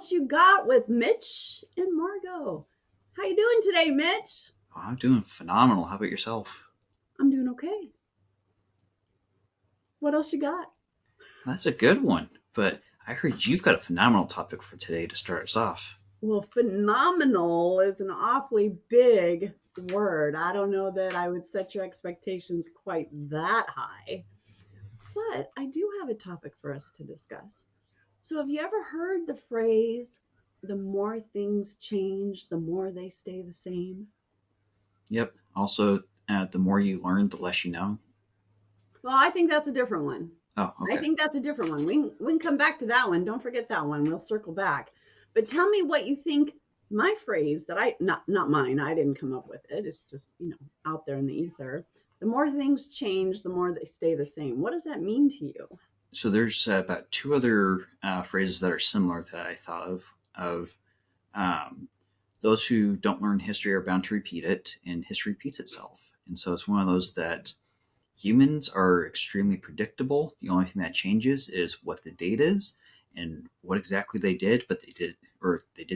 else you got with Mitch and Margot? How you doing today, Mitch? I'm doing phenomenal. How about yourself? I'm doing okay. What else you got? That's a good one. But I heard you've got a phenomenal topic for today to start us off. Well, phenomenal is an awfully big word. I don't know that I would set your expectations quite that high, but I do have a topic for us to discuss. So, have you ever heard the phrase, the more things change, the more they stay the same? Yep. Also, the more you learn, the less you know. Well, I think that's a different one. Oh, I okay. think that's a different one. We can come back to that one. Don't forget that one. We'll circle back. But tell me what you think my phrase that I not mine, I didn't come up with it. It's just, out there in the ether. The more things change, the more they stay the same. What does that mean to you? So there's about two other phrases that are similar that I thought of um, those who don't learn history are bound to repeat it, and history repeats itself. And so it's one of those that humans are extremely predictable. The only thing that changes is what the date is and what exactly they did, but they did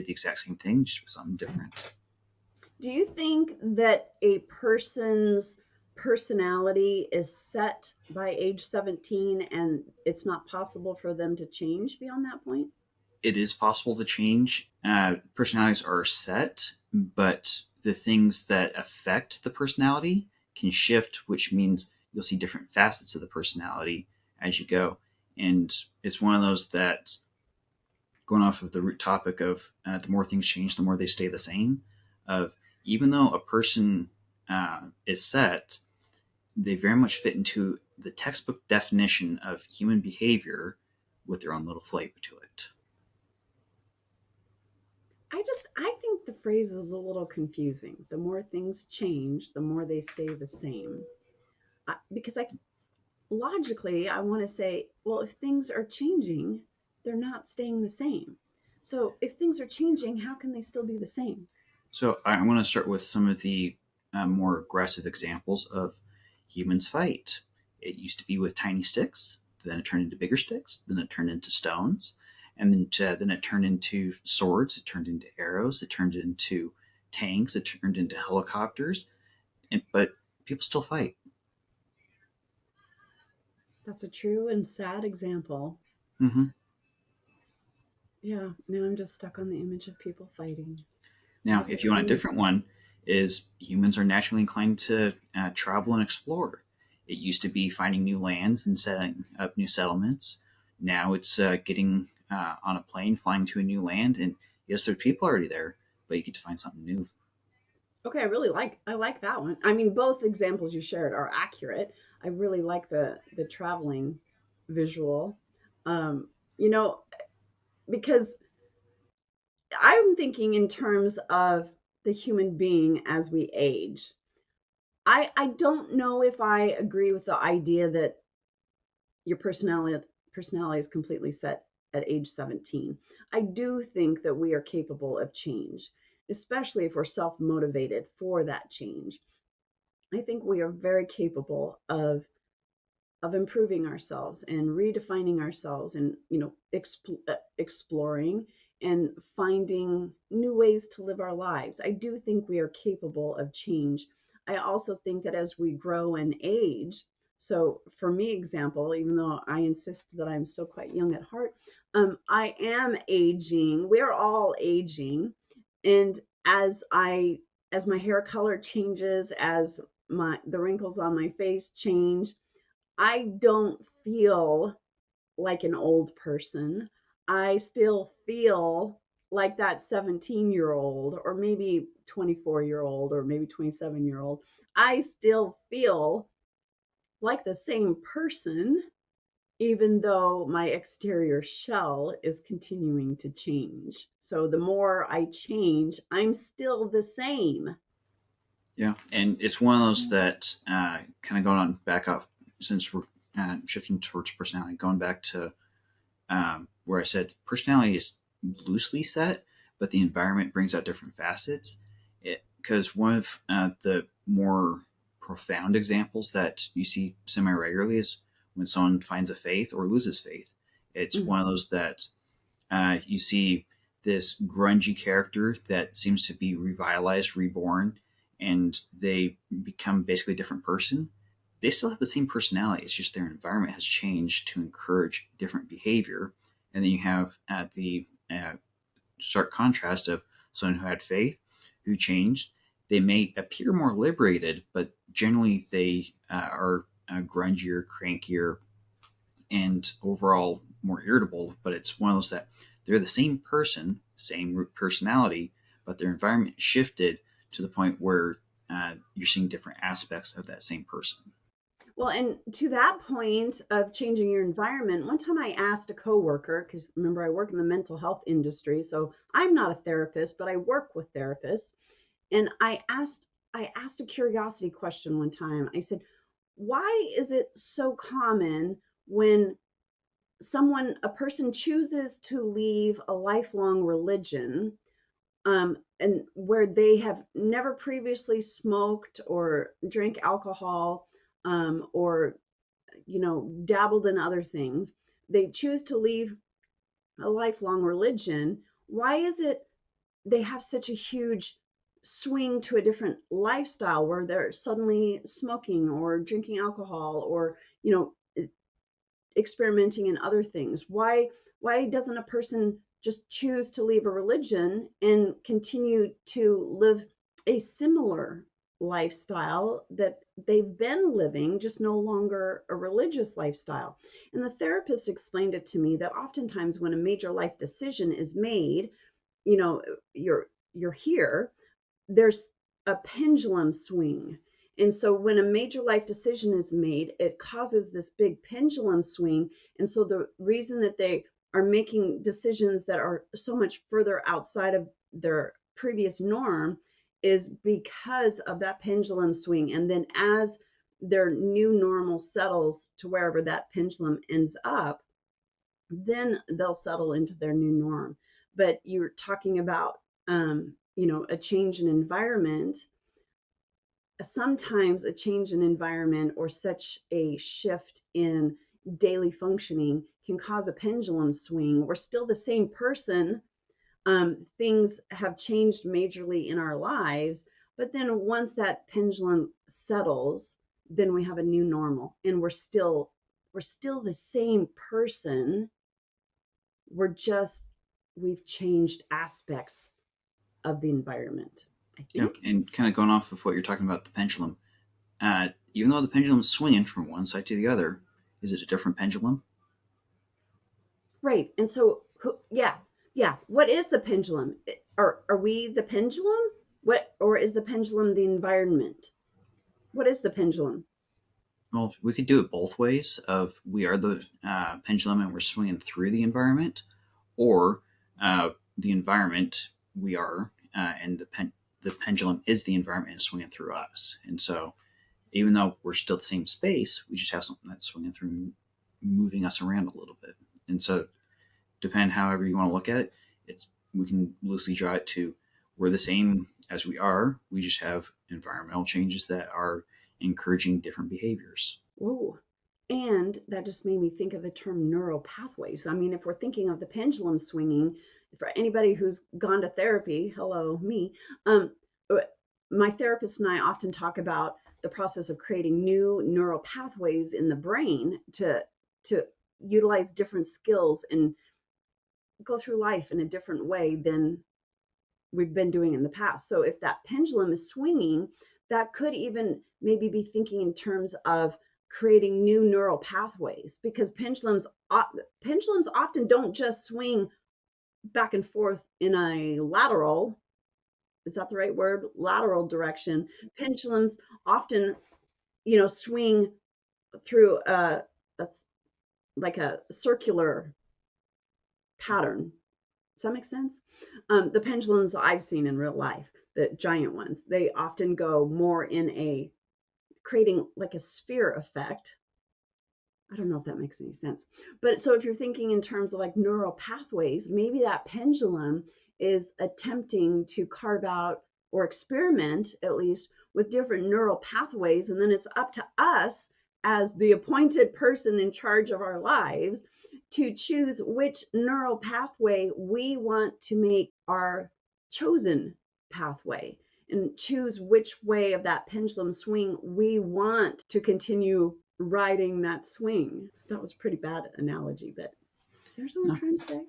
the exact same thing, just with something different. Do you think that a person's personality is set by age 17 and it's not possible for them to change beyond that point? It is possible to change. Personalities are set, but the things that affect the personality can shift, which means you'll see different facets of the personality as you go. And it's one of those that, going off of the root topic of the more things change, the more they stay the same, of even though a person is set, they very much fit into the textbook definition of human behavior with their own little flavor to it. I think the phrase is a little confusing. The more things change, the more they stay the same. Because logically, I want to say, well, if things are changing, they're not staying the same. So if things are changing, how can they still be the same? So I want to start with some of the more aggressive examples of humans fight. It used to be with tiny sticks, then it turned into bigger sticks, then it turned into stones, and then it turned into swords, it turned into arrows, it turned into tanks, it turned into helicopters, but people still fight. That's a true and sad example. Hmm. Yeah, now I'm just stuck on the image of people fighting. Now, Like if it's you want a one, different one, is humans are naturally inclined to travel and explore. It used to be finding new lands and setting up new settlements. Now it's getting on a plane, flying to a new land, and yes, there's people already there, but you get to find something new. okay, I like that one. I mean, both examples you shared are accurate. I really like the traveling visual. Um, you know, because I'm thinking in terms of the human being as we age. I don't know if I agree with the idea that your personality is completely set at age 17. I do think that we are capable of change, especially if we're self-motivated for that change. I think we are very capable of improving ourselves and redefining ourselves and exploring and finding new ways to live our lives. I do think we are capable of change. I also think that as we grow and age, so for me example, even though I insist that I'm still quite young at heart, I am aging. We're all aging. And as my hair color changes, as the wrinkles on my face change, I don't feel like an old person. I still feel like that 17-year-old or maybe 24-year-old or maybe 27-year-old. I still feel like the same person, even though my exterior shell is continuing to change. So the more I change, I'm still the same. Yeah, and it's one of those that kind of going on back up since we're shifting towards personality, going back to where I said personality is loosely set, but the environment brings out different facets. Because one of the more profound examples that you see semi regularly is when someone finds a faith or loses faith. It's one of those that you see this grungy character that seems to be revitalized, reborn, and they become basically a different person. They still have the same personality. It's just their environment has changed to encourage different behavior. And then you have the stark contrast of someone who had faith, who changed. They may appear more liberated, but generally they are grungier, crankier, and overall more irritable. But it's one of those that they're the same person, same personality, but their environment shifted to the point where you're seeing different aspects of that same person. Well, and to that point of changing your environment, one time I asked a coworker, because remember I work in the mental health industry, so I'm not a therapist, but I work with therapists. And I asked a curiosity question one time. I said, why is it so common when a person chooses to leave a lifelong religion, and where they have never previously smoked or drank alcohol, or dabbled in other things, they choose to leave a lifelong religion. Why is it they have such a huge swing to a different lifestyle where they're suddenly smoking or drinking alcohol or experimenting in other things? Why doesn't a person just choose to leave a religion and continue to live a similar lifestyle that they've been living, just no longer a religious lifestyle? And the therapist explained it to me that oftentimes when a major life decision is made, you know you're here, there's a pendulum swing. And so when a major life decision is made, it causes this big pendulum swing. And so the reason that they are making decisions that are so much further outside of their previous norm is because of that pendulum swing. And then as their new normal settles to wherever that pendulum ends up, then they'll settle into their new norm. But you're talking about, a change in environment. Sometimes a change in environment or such a shift in daily functioning can cause a pendulum swing. We're still the same person. Things have changed majorly in our lives, but then once that pendulum settles, then we have a new normal, and we're still the same person. We've changed aspects of the environment, I Yeah, think. and kind of going off of what you're talking about, the pendulum. Even though the pendulum's swinging from one side to the other, is it a different pendulum? Right. And so, yeah, yeah. What is the pendulum? Are we the pendulum? What, or is the pendulum the environment? What is the pendulum? Well, we could do it both ways. Of we are the pendulum and we're swinging through the environment, or the environment we are, and the pendulum is the environment and swinging through us. And so, even though we're still the same space, we just have something that's swinging through, moving us around a little bit. And so, depend however you want to look at it, it's we can loosely draw it to we're the same as we are. We just have environmental changes that are encouraging different behaviors. Whoa. And that just made me think of the term neural pathways. I mean, if we're thinking of the pendulum swinging, for anybody who's gone to therapy, hello, me, um, uh, my therapist and I often talk about the process of creating new neural pathways in the brain to utilize different skills and go through life in a different way than we've been doing in the past. So if that pendulum is swinging, that could even maybe be thinking in terms of creating new neural pathways, because pendulums often don't just swing back and forth in a lateral, is that the right word, lateral direction. Pendulums often swing through a like a circular pattern. Does that make sense? The pendulums I've seen in real life, the giant ones, they often go more in a creating like a sphere effect. I don't know if that makes any sense. But so if you're thinking in terms of like neural pathways, maybe that pendulum is attempting to carve out or experiment at least with different neural pathways. And then it's up to us as the appointed person in charge of our lives to choose which neural pathway we want to make our chosen pathway and choose which way of that pendulum swing we want to continue riding that swing. That was a pretty bad analogy, but there's what I'm No, trying to say.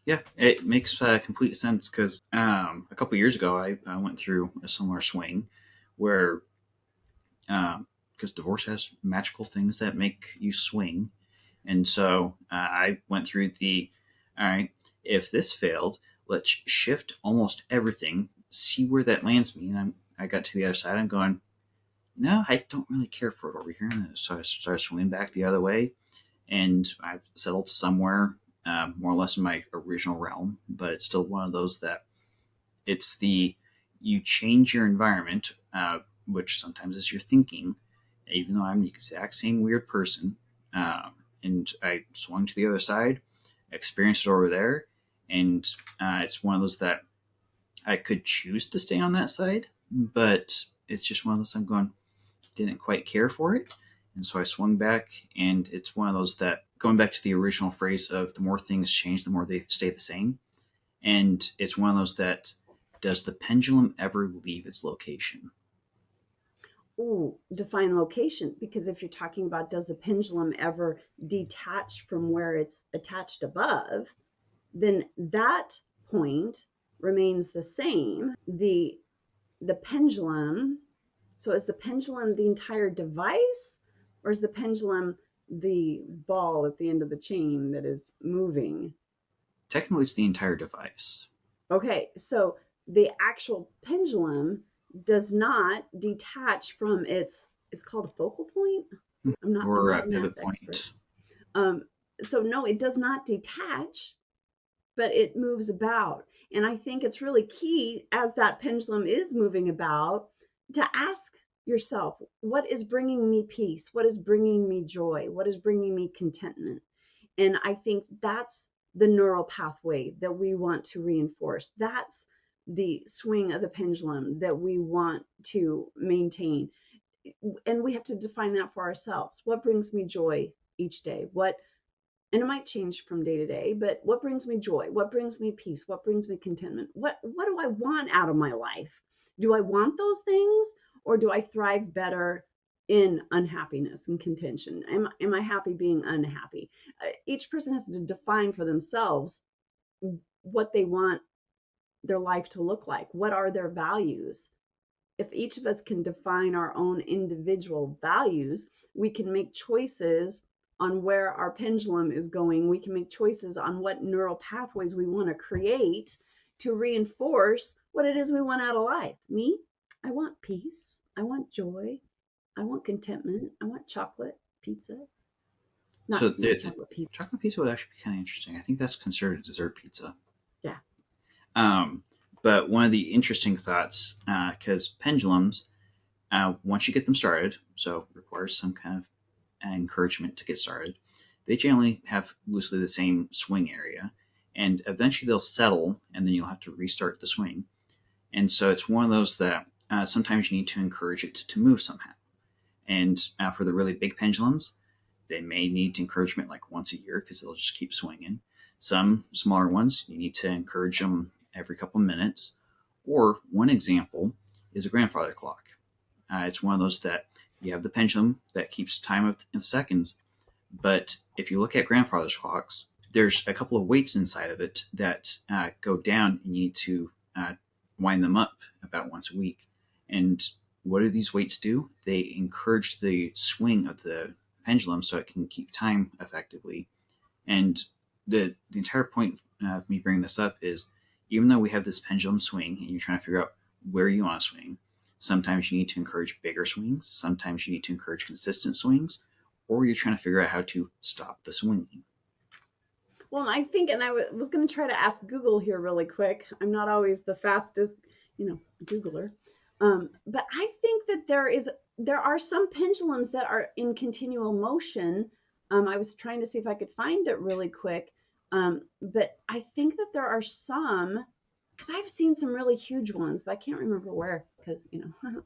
yeah, it makes complete sense because a couple years ago I went through a similar swing where because divorce has magical things that make you swing, and so I went through the all right. If this failed, let's shift almost everything, see where that lands me, and I got to the other side. I'm going, no, I don't really care for it over here. And so I started swimming back the other way, and I've settled somewhere more or less in my original realm, but it's still one of those that it's the you change your environment, which sometimes is your thinking, even though I'm the exact same weird person. And I swung to the other side, experienced it over there, and it's one of those that I could choose to stay on that side, but it's just one of those I'm going, didn't quite care for it. And so I swung back, and it's one of those that going back to the original phrase of the more things change, the more they stay the same. And it's one of those that does the pendulum ever leave its location? Ooh, define location, because if you're talking about does the pendulum ever detach from where it's attached above, then that point remains the same. The pendulum, so is the pendulum the entire device, or is the pendulum the ball at the end of the chain that is moving? Technically, it's the entire device. Okay, so the actual pendulum does not detach from its, it's called a focal point. I'm Or not a a pivot math expert. point. Um, so no, it does not detach, but it moves about. And I think it's really key as that pendulum is moving about to ask yourself, what is bringing me peace? What is bringing me joy? What is bringing me contentment? And I think that's the neural pathway that we want to reinforce. That's the swing of the pendulum that we want to maintain. And we have to define that for ourselves. What brings me joy each day? What, and it might change from day to day, but what brings me joy? What brings me peace? What brings me contentment? What do I want out of my life? Do I want those things, or do I thrive better in unhappiness and contention? Am I happy being unhappy? Each person has to define for themselves what they want their life to look like. What are their values? If each of us can define our own individual values, we can make choices on where our pendulum is going. We can make choices on what neural pathways we want to create to reinforce what it is we want out of life. Me, I want peace. I want joy. I want contentment. I want chocolate pizza. So Not chocolate pizza. chocolate pizza would actually be kind of interesting. I think that's considered a dessert pizza. Yeah. Um, but one of the interesting thoughts, because pendulums, once you get them started, so requires some kind of encouragement to get started, they generally have loosely the same swing area, and eventually they'll settle, and then you'll have to restart the swing. And so it's one of those that sometimes you need to encourage it to move somehow. And for the really big pendulums, they may need encouragement like once a year because they'll just keep swinging. Some smaller ones, you need to encourage them every couple of minutes. Or one example is a grandfather clock. It's one of those that you have the pendulum that keeps time of in seconds, but if you look at grandfather's clocks, there's a couple of weights inside of it that go down, and you need to wind them up about once a week. And what do these weights do? They encourage the swing of the pendulum so it can keep time effectively. And the entire point of me bringing this up is even though we have this pendulum swing and you're trying to figure out where you want to swing, sometimes you need to encourage bigger swings, sometimes you need to encourage consistent swings, or you're trying to figure out how to stop the swinging. Well, I think, and was going to try to ask Google here really quick. I'm not always the fastest, Googler. But I think that there are some pendulums that are in continual motion. I was trying to see if I could find it really quick. But I think that there are some, because I've seen some really huge ones, but I can't remember where because,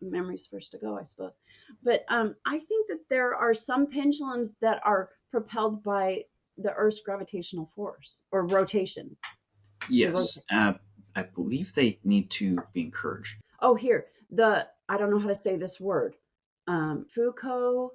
memory's first to go, I suppose. But I think that there are some pendulums that are propelled by the Earth's gravitational force or rotation. They Yes, rotate. I believe they need to be encouraged. Oh, here the I don't know how to say this word. Foucault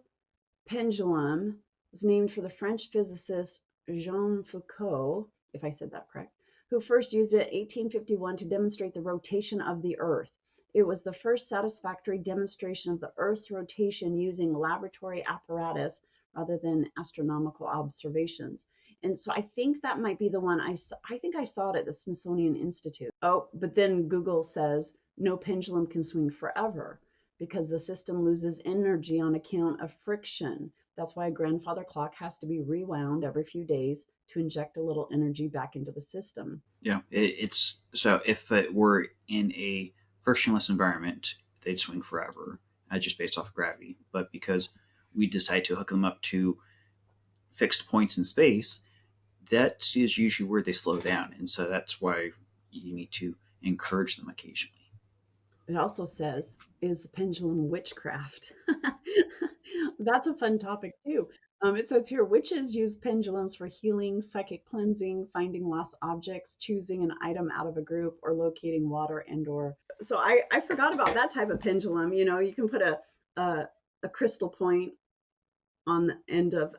pendulum was named for the French physicist Jean Foucault, if I said that correct, who first used it in 1851 to demonstrate the rotation of the Earth. It was the first satisfactory demonstration of the Earth's rotation using laboratory apparatus rather than astronomical observations. And so I think that might be the one I think I saw it at the Smithsonian Institute. Oh, but then Google says no pendulum can swing forever because the system loses energy on account of friction. That's why a grandfather clock has to be rewound every few days to inject a little energy back into the system. Yeah, it's so if it were in a frictionless environment, they'd swing forever, just based off of gravity. But because we decide to hook them up to fixed points in space, that is usually where they slow down, and so that's why you need to encourage them occasionally. It also says, is the pendulum witchcraft? That's a fun topic too. It says here, witches use pendulums for healing, psychic cleansing, finding lost objects, choosing an item out of a group, or locating water and or. So I forgot about that type of pendulum. You know, you can put a, a crystal point on the end of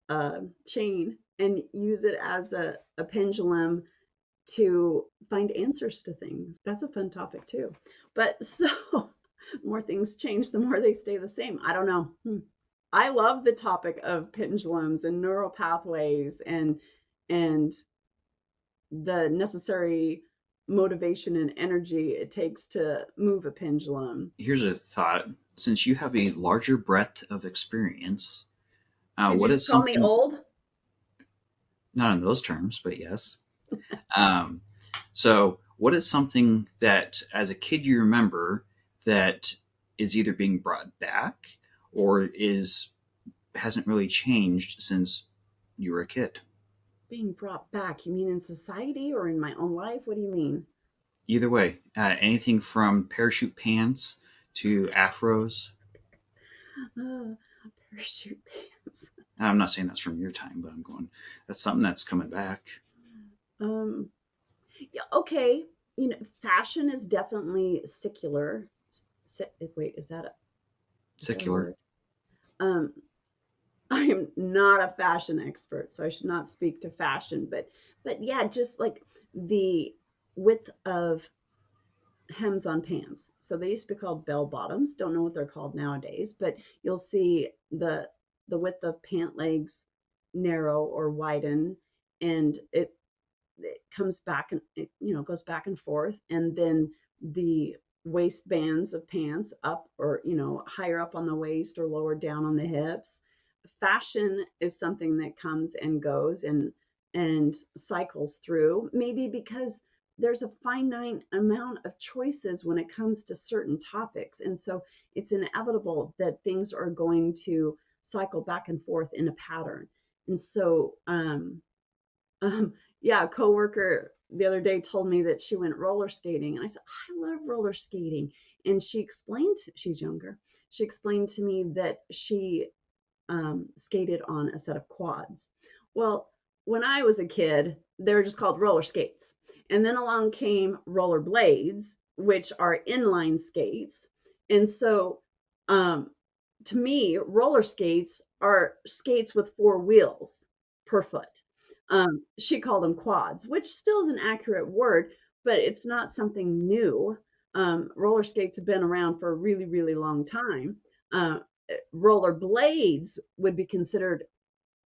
a chain and use it as a pendulum to find answers to things. That's a fun topic too. But so more things change, the more they stay the same. I don't know. I love the topic of pendulums and neural pathways and the necessary motivation and energy it takes to move a pendulum. Here's a thought: since you have a larger breadth of experience, Did you what just is call me something, old? not in those terms, but yes. Um, so, what is something that, as a kid, you remember that is either being brought back or is hasn't really changed since you were a kid? Being brought back. You mean in society or in my own life? What do you mean? Either way, anything from parachute pants to afros. Uh, Parachute pants. I'm not saying that's from your time, but I'm going. That's something that's coming back. Um, Yeah, okay. You know, fashion is definitely secular. Wait, is that a Secular. word? Um, I am not a fashion expert, so I should not speak to fashion, but yeah, just like the width of hems on pants. So they used to be called bell bottoms. Don't know what they're called nowadays, but you'll see the width of pant legs narrow or widen, and it comes back and it, you know, goes back and forth, and then the waistbands of pants up or you know higher up on the waist or lower down on the hips. Fashion is something that comes and goes and cycles through, maybe because there's a finite amount of choices when it comes to certain topics, and so it's inevitable that things are going to cycle back and forth in a pattern. And so um, yeah, a coworker the other day told me that she went roller skating, and I said, I love roller skating. And she explained, she's younger, she explained to me that she skated on a set of quads. Well, when I was a kid, they were just called roller skates. And then along came roller blades, which are inline skates. And so um, to me, roller skates are skates with four wheels per foot. She called them quads, which still is an accurate word, but it's not something new. Roller skates have been around for a really, really long time. Uh, Roller blades would be considered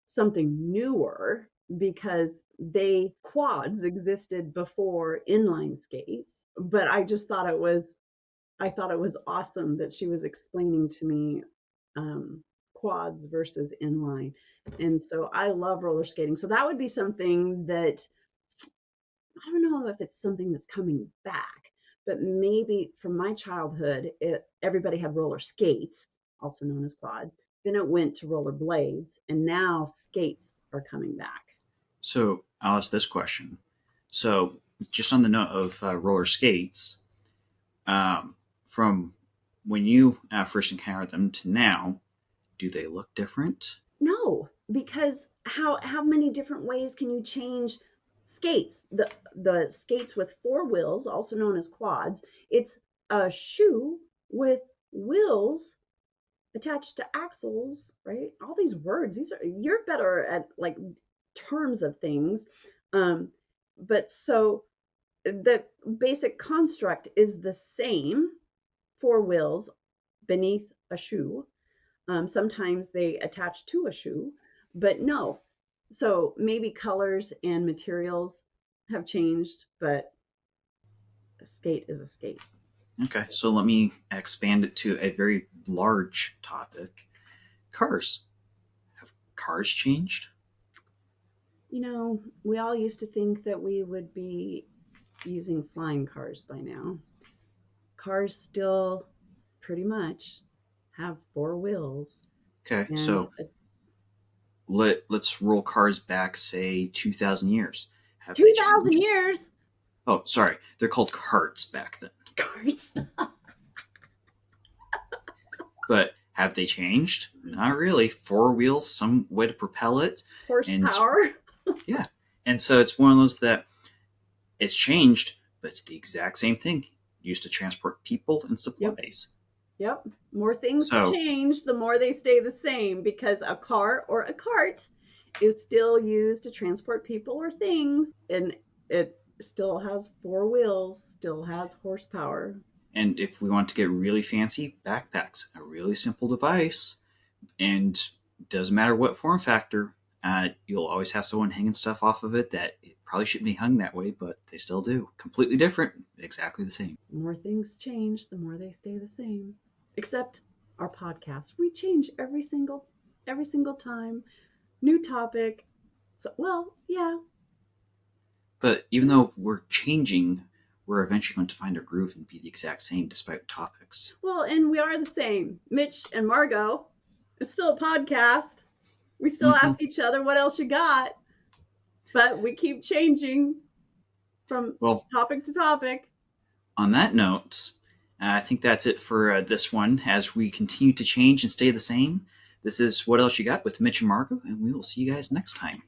something newer because they quads existed before inline skates. But I thought it was awesome that she was explaining to me quads versus inline. And so I love roller skating. So that would be something that I don't know if it's something that's coming back, but maybe from my childhood, everybody had roller skates, also known as quads. Then it went to roller blades, and now skates are coming back. So I'll ask this question. So, just on the note of roller skates, from when you first encountered them to now, do they look different? No, because how many different ways can you change skates? The skates with four wheels, also known as quads, it's a shoe with wheels attached to axles, right? All these words, these are you're better at like terms of things. Um, but so the basic construct is the same, four wheels beneath a shoe. Sometimes they attach to a shoe, but no. So maybe colors and materials have changed, but a skate is a skate. Okay, so let me expand it to a very large topic. Cars. Have cars changed? We all used to think that we would be using flying cars by now. Cars still pretty much have four wheels Okay, and so let's roll cars back, say, 2,000 years. Have they 2,000 changed? years. Oh, sorry, they're called carts back then. Cars, But have they changed? Not really. Four wheels, some way to propel it, and horsepower. yeah. And so it's one of those that it's changed, but it's the exact same thing. Used to transport people and Yep. supplies. Yep. More things So, change, the more they stay the same because a car or a cart is still used to transport people or things, and it still has four wheels, still has horsepower. and if we want to get really fancy, backpacks, a really simple device, and doesn't matter what form factor, you'll always have someone hanging stuff off of it that it probably shouldn't be hung that way, but they still do. Completely different, exactly the same. The more things change, the more they stay the same. Except our podcast. We change every single time. New topic. So, well, yeah. But even though we're changing, we're eventually going to find our groove and be the exact same despite topics. Well, and we are the same. Mitch and Margot. It's still a podcast. We still Mm-hmm. ask each other what else you got, but we keep changing from Well, topic to topic. on that note, I think that's it for this one. As we continue to change and stay the same, this is What Else You Got with Mitch and Margo, and we will see you guys next time.